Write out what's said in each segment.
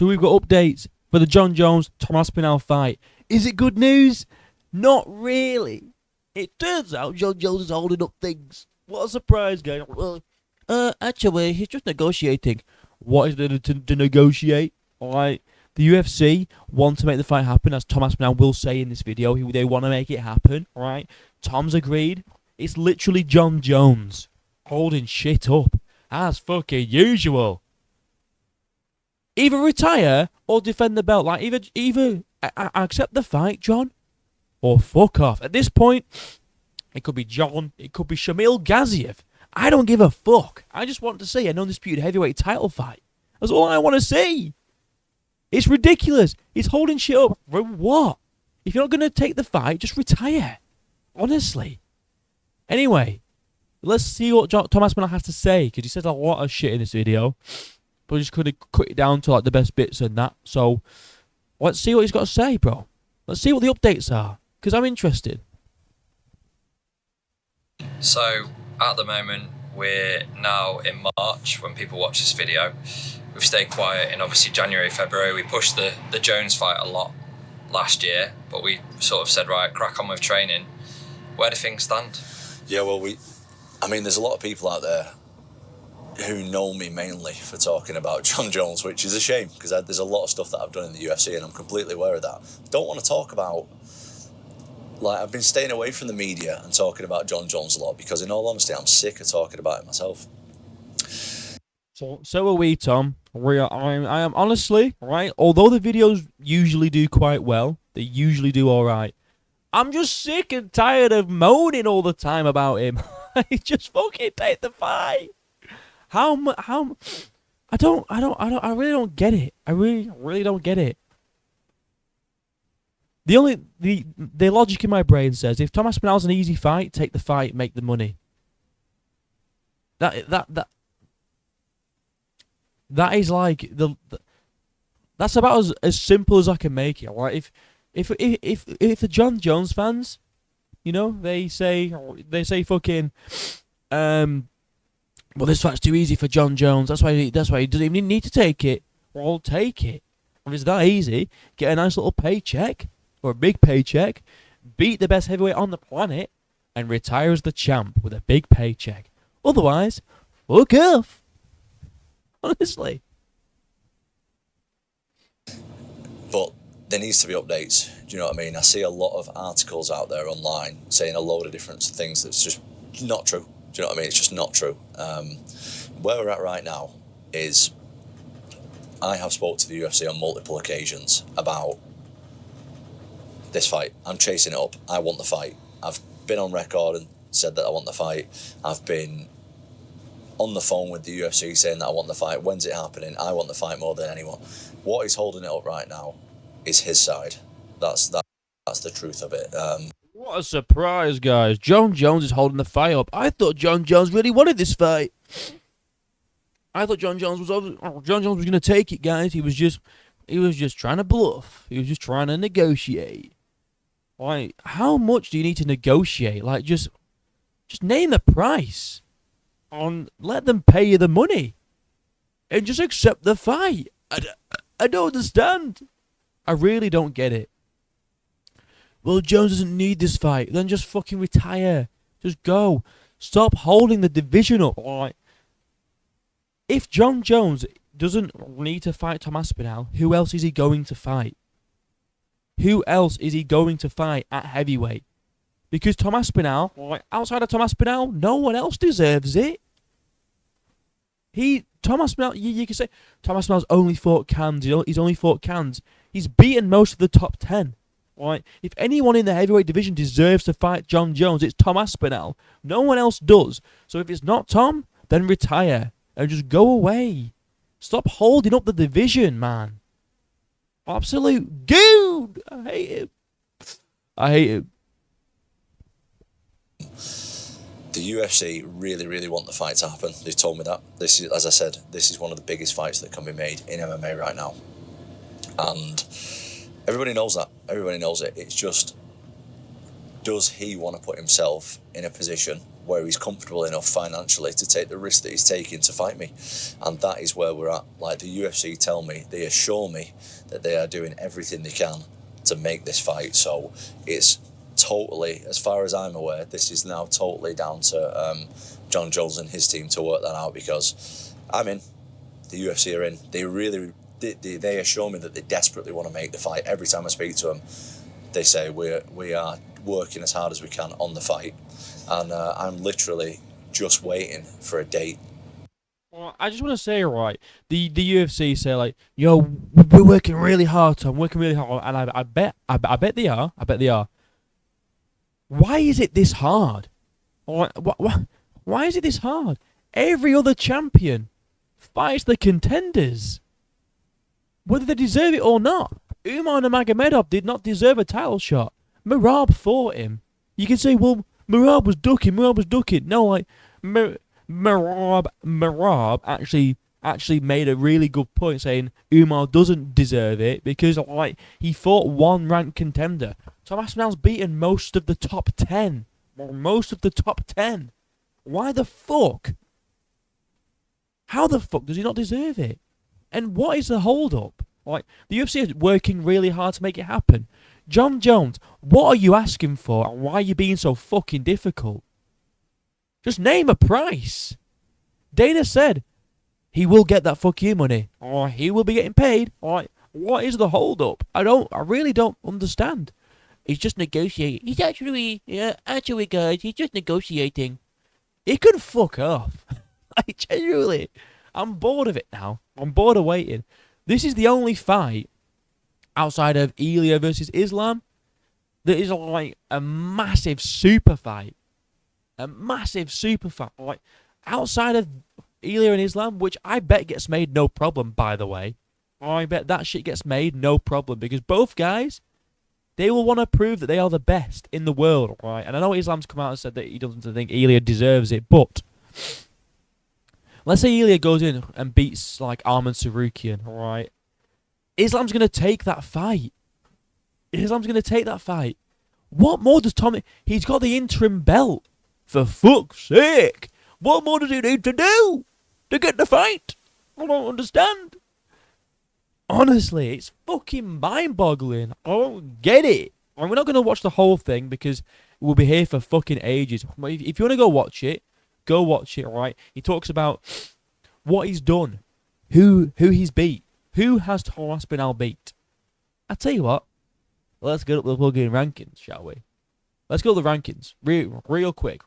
So we've got updates for the Jon Jones Tom Aspinall fight. Is it good news? Not really. It turns out Jon Jones is holding up things. What a surprise, guys. Well, actually, he's just negotiating. What is there to negotiate? Alright, the UFC want to make the fight happen, as Tom Aspinall will say in this video. They want to make it happen, alright? Tom's agreed. It's literally Jon Jones holding shit up, as fucking usual. Either retire or defend the belt. Like, either accept the fight, Jon, or fuck off. At this point, it could be Jon, it could be Shamil Gaziev. I don't give a fuck. I just want to see an undisputed heavyweight title fight. That's all I want to see. It's ridiculous. He's holding shit up. For what? If you're not going to take the fight, just retire. Honestly. Anyway, let's see what Tom Aspinall has to say, because he says a lot of shit in this video. But we just could have cut it down to like the best bits and that. So, let's see what he's got to say, bro. Let's see what the updates are, because I'm interested. So, at the moment, we're now in March when people watch this video. We've stayed quiet in obviously January, February. We pushed the Jones fight a lot last year, but we sort of said, right, crack on with training. Where do things stand? Yeah, well, there's a lot of people out there who know me mainly for talking about Jon Jones, which is a shame, because there's a lot of stuff that I've done in the UFC and I'm completely aware of that. Don't want to talk about, like, I've been staying away from the media and talking about Jon Jones a lot, because in all honesty, I'm sick of talking about it myself. So are we, Tom. I am honestly, right, although the videos usually do quite well, they usually do alright, I'm just sick and tired of moaning all the time about him. Just fucking take the fight. I really don't get it. I really don't get it. The logic in my brain says, if Tom Aspinall's an easy fight, take the fight, make the money. That is like that's about as simple as I can make it. Right? If the Jon Jones fans, you know, they say fucking well, this fight's too easy for Jon Jones. That's why he doesn't even need to take it. Well, I'll take it. If it's that easy, get a nice little paycheck or a big paycheck, beat the best heavyweight on the planet, and retire as the champ with a big paycheck. Otherwise, fuck off. Honestly. But there needs to be updates. Do you know what I mean? I see a lot of articles out there online saying a load of different things that's just not true. Do you know what I mean? It's just not true. Where we're at right now is I have spoke to the UFC on multiple occasions about this fight. I'm chasing it up. I want the fight. I've been on record and said that I want the fight. I've been on the phone with the UFC saying that I want the fight. When's it happening? I want the fight more than anyone. What is holding it up right now is his side. That's the truth of it. What a surprise, guys. Jon Jones is holding the fight up. I thought Jon Jones really wanted this fight. I thought Jon Jones was going to take it, guys. He was just trying to bluff. He was just trying to negotiate. Like, how much do you need to negotiate? Like, just name the price. Let them pay you the money. And just accept the fight. I don't understand. I really don't get it. Well, Jones doesn't need this fight. Then just fucking retire. Just go. Stop holding the division up. Alright. If Jon Jones doesn't need to fight Tom Aspinall, who else is he going to fight? Who else is he going to fight at heavyweight? Because Tom Aspinall, outside of Tom Aspinall, no one else deserves it. Tom Aspinall, you can say, Tom Aspinall's only fought cans. He's only fought cans. He's beaten most of the top 10. Right? If anyone in the heavyweight division deserves to fight Jon Jones, it's Tom Aspinall. No one else does. So if it's not Tom, then retire. And just go away. Stop holding up the division, man. Absolute dude. I hate him. The UFC really, really want the fight to happen. They've told me that. This is, as I said, this is one of the biggest fights that can be made in MMA right now. And everybody knows that. Everybody knows it. It's just, does he want to put himself in a position where he's comfortable enough financially to take the risk that he's taking to fight me. And that is where we're at. Like the UFC tell me, they assure me that they are doing everything they can to make this fight. So it's totally, as far as I'm aware, this is now totally down to Jon Jones and his team to work that out, because I'm in, the UFC are in. They assure me that they desperately want to make the fight. Every time I speak to them, they say we are working as hard as we can on the fight, and I'm literally just waiting for a date. Well, I just want to say, right, the UFC say like, yo, we're working really hard, Tom, working really hard, and I bet they are. I bet they are. Why is it this hard? Why is it this hard? Every other champion fights the contenders, whether they deserve it or not. Umar Nurmagomedov did not deserve a title shot. Merab fought him. You can say, well, Merab was ducking. No, like, Merab actually made a really good point, saying Umar doesn't deserve it because, like, he fought one ranked contender. Tom Aspinall's beaten most of the top 10. Most of the top 10. Why the fuck? How the fuck does he not deserve it? And what is the hold up? Like, the UFC is working really hard to make it happen. Jon Jones, what are you asking for, and why are you being so fucking difficult? Just name a price. Dana said he will get that fuck you money, or he will be getting paid. Like, what is the hold up? I really don't understand. He's just negotiating. He's actually guys, he's just negotiating. He can fuck off. Like, genuinely, I'm bored of it now. I'm bored of waiting. This is the only fight outside of Ilya versus Islam that is like a massive super fight. A massive super fight. Like, outside of Ilya and Islam, which I bet gets made no problem, by the way. I bet that shit gets made no problem, because both guys, they will want to prove that they are the best in the world, right? And I know Islam's come out and said that he doesn't think Ilya deserves it, but let's say Ilya goes in and beats, like, Arman Sarukian, right? Islam's going to take that fight. What more does Tommy... He's got the interim belt. For fuck's sake. What more does he need to do to get the fight? I don't understand. Honestly, it's fucking mind-boggling. I don't get it. And we're not going to watch the whole thing because we'll be here for fucking ages. If you want to go watch it, right? He talks about what he's done, who he's beat, who has Tom Aspinall beat. I tell you what, let's get up the fucking rankings, shall we? Let's go to the rankings, real quick.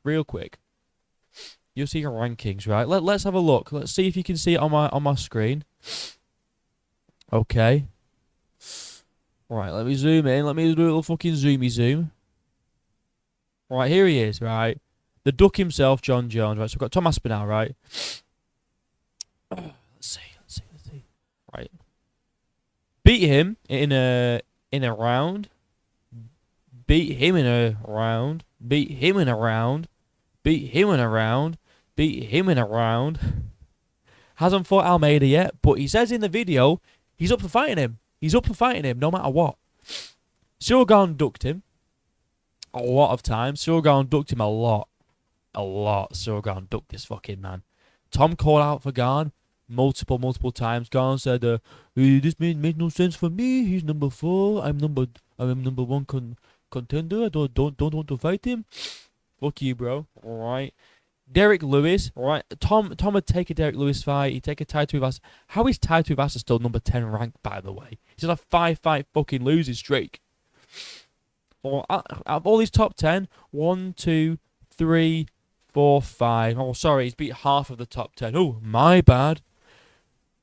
You'll see your rankings, right? Let's have a look. Let's see if you can see it on my screen. Okay. Right, let me zoom in. Let me do a little fucking zoomy zoom. Right, here he is, right? The duck himself, Jon Jones, right? So we've got Tom Aspinall, right? Let's see. Right. Beat him in a round. Beat him in a round. Beat him in a round. Beat him in a round. Beat him in a round. Hasn't fought Almeida yet, but he says in the video he's up for fighting him. He's up for fighting him no matter what. Surgan ducked him a lot of times. Surgan ducked him a lot. Surgan ducked this fucking man. Tom called out for Garn multiple times. Garn said, this made no sense for me. He's number 4. I'm number 1 contender. I don't want to fight him. Fuck you, bro. Alright. Derek Lewis, right? Tom would take a Derek Lewis fight. He'd take a Tai Tuivasa. How is Tai Tuivasa still number 10 ranked, by the way? He's on a 5-fight fucking losing streak. Out of all these top 10, 1, 2, 3, 4, 5. Oh, sorry, he's beat half of the top 10. Oh, my bad.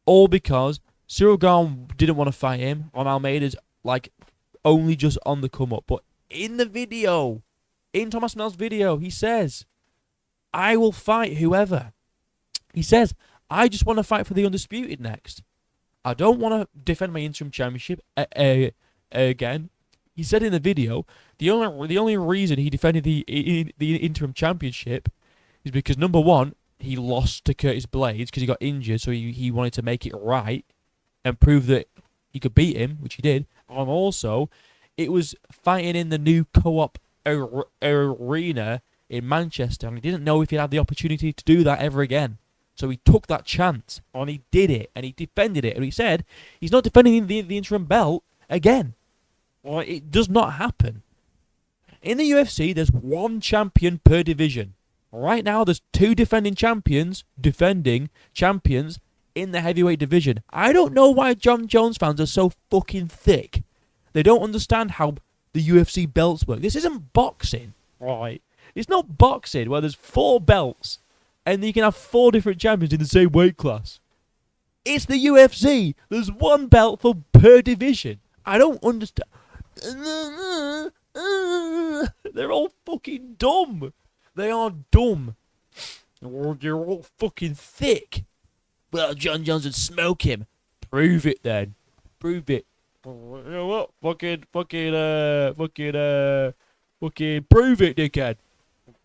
All because Cyril Gane didn't want to fight him on Almeida's, like, only just on the come up. But in the video, in Tom Aspinall's video, he says, I will fight whoever. He says, I just want to fight for the Undisputed next. I don't want to defend my interim championship again. He said in the video, the only reason he defended the interim championship is because, number 1, he lost to Curtis Blades because he got injured, so he wanted to make it right and prove that he could beat him, which he did. And also, it was fighting in the new co-op arena in Manchester, and he didn't know if he'd had the opportunity to do that ever again. So he took that chance, and he did it, and he defended it, and he said he's not defending the interim belt again. Well, it does not happen. In the UFC, there's one champion per division. Right now, there's 2 defending champions in the heavyweight division. I don't know why Jon Jones fans are so fucking thick. They don't understand how the UFC belts work. This isn't boxing, right? It's not boxing where there's 4 belts and you can have 4 different champions in the same weight class. It's the UFC. There's 1 belt for per division. I don't understand. They're all fucking dumb. They are dumb. You're all fucking thick. Well, Jon Jones would smoke him. Prove it then. Prove it. You know what? Fucking, prove it, dickhead.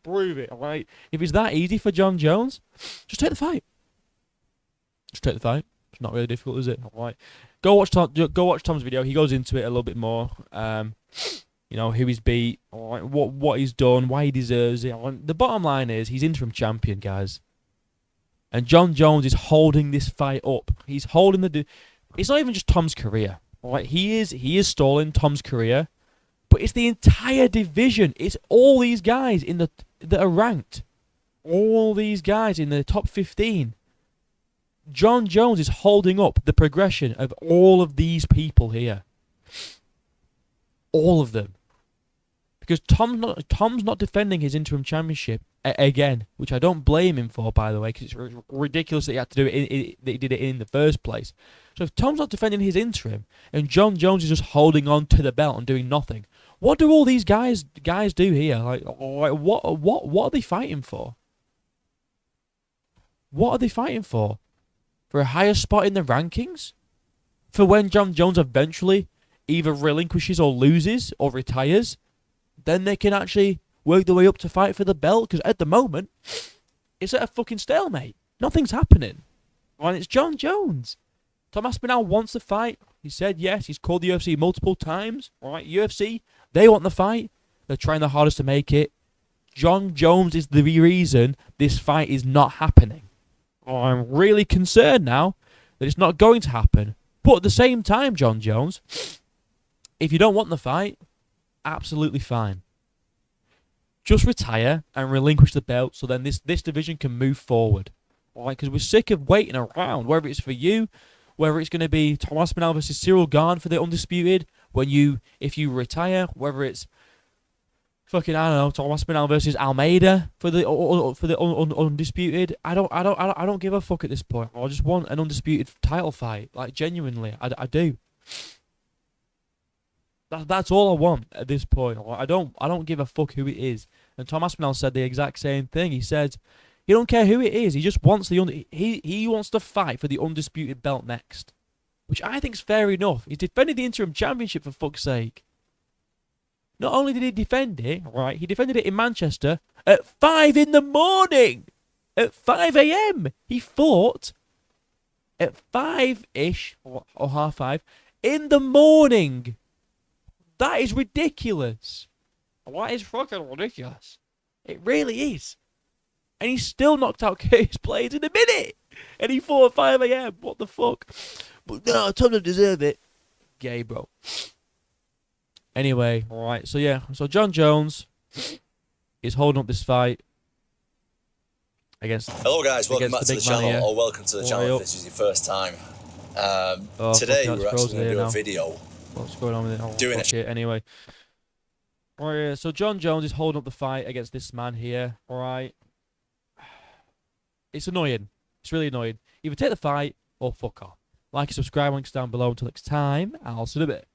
Prove it, alright? If it's that easy for Jon Jones, just take the fight. Just take the fight. It's not really difficult, is it? Alright. Go watch Tom's video. He goes into it a little bit more. You know, who he's beat, alright, what he's done, why he deserves it. The bottom line is he's interim champion, guys. And Jon Jones is holding this fight up. He's holding it's not even just Tom's career. Alright, he is stalling Tom's career. But it's the entire division. It's all these guys that are ranked. All these guys in the top 15. Jon Jones is holding up the progression of all of these people here. All of them. Because Tom's not defending his interim championship again, which I don't blame him for, by the way, because it's ridiculous that he had to do it. That he did it in the first place. So if Tom's not defending his interim and Jon Jones is just holding on to the belt and doing nothing, what do all these guys do here? Like what are they fighting for? What are they fighting for? For a higher spot in the rankings? For when Jon Jones eventually either relinquishes or loses or retires, then they can actually work their way up to fight for the belt. Because at the moment, it's at a fucking stalemate. Nothing's happening. And it's Jon Jones. Tom Aspinall wants the fight. He said yes. He's called the UFC multiple times. Alright, UFC, they want the fight. They're trying their hardest to make it. Jon Jones is the reason this fight is not happening. I'm really concerned now that it's not going to happen. But at the same time, Jon Jones, if you don't want the fight, absolutely fine. Just retire and relinquish the belt so then this division can move forward. Alright, because we're sick of waiting around, whether it's for you, whether it's going to be Tom Aspinall versus Cyril Gane for the Undisputed, if you retire, whether it's fucking, I don't know, Tom Aspinall versus Almeida for the Undisputed. I don't give a fuck at this point. I just want an Undisputed title fight. Like, genuinely, I do. That's all I want at this point. I don't give a fuck who it is. And Tom Aspinall said the exact same thing. He said he don't care who it is. He just wants he wants to fight for the Undisputed belt next, which I think is fair enough. He's defended the interim championship, for fuck's sake. Not only did he defend it, right, he defended it in Manchester at 5 in the morning. At 5 a.m. He fought at 5-ish, or 5:30, in the morning. That is ridiculous. That is fucking ridiculous. It really is. And he still knocked out Curtis Blades in a minute. And he fought at 5 a.m. What the fuck? But no, Tom doesn't deserve it. Gay, bro. Anyway, alright, so yeah. So Jon Jones is holding up this fight against... Hello guys, welcome back to the channel, here. or welcome to the channel if this is your first time. Today we're actually going to do a video. What's going on with it? Oh, doing it anyway. Alright, so Jon Jones is holding up the fight against this man here, alright? It's annoying. It's really annoying. Either take the fight or fuck off. Like and subscribe, links down below. Until next time, I'll see you in a bit.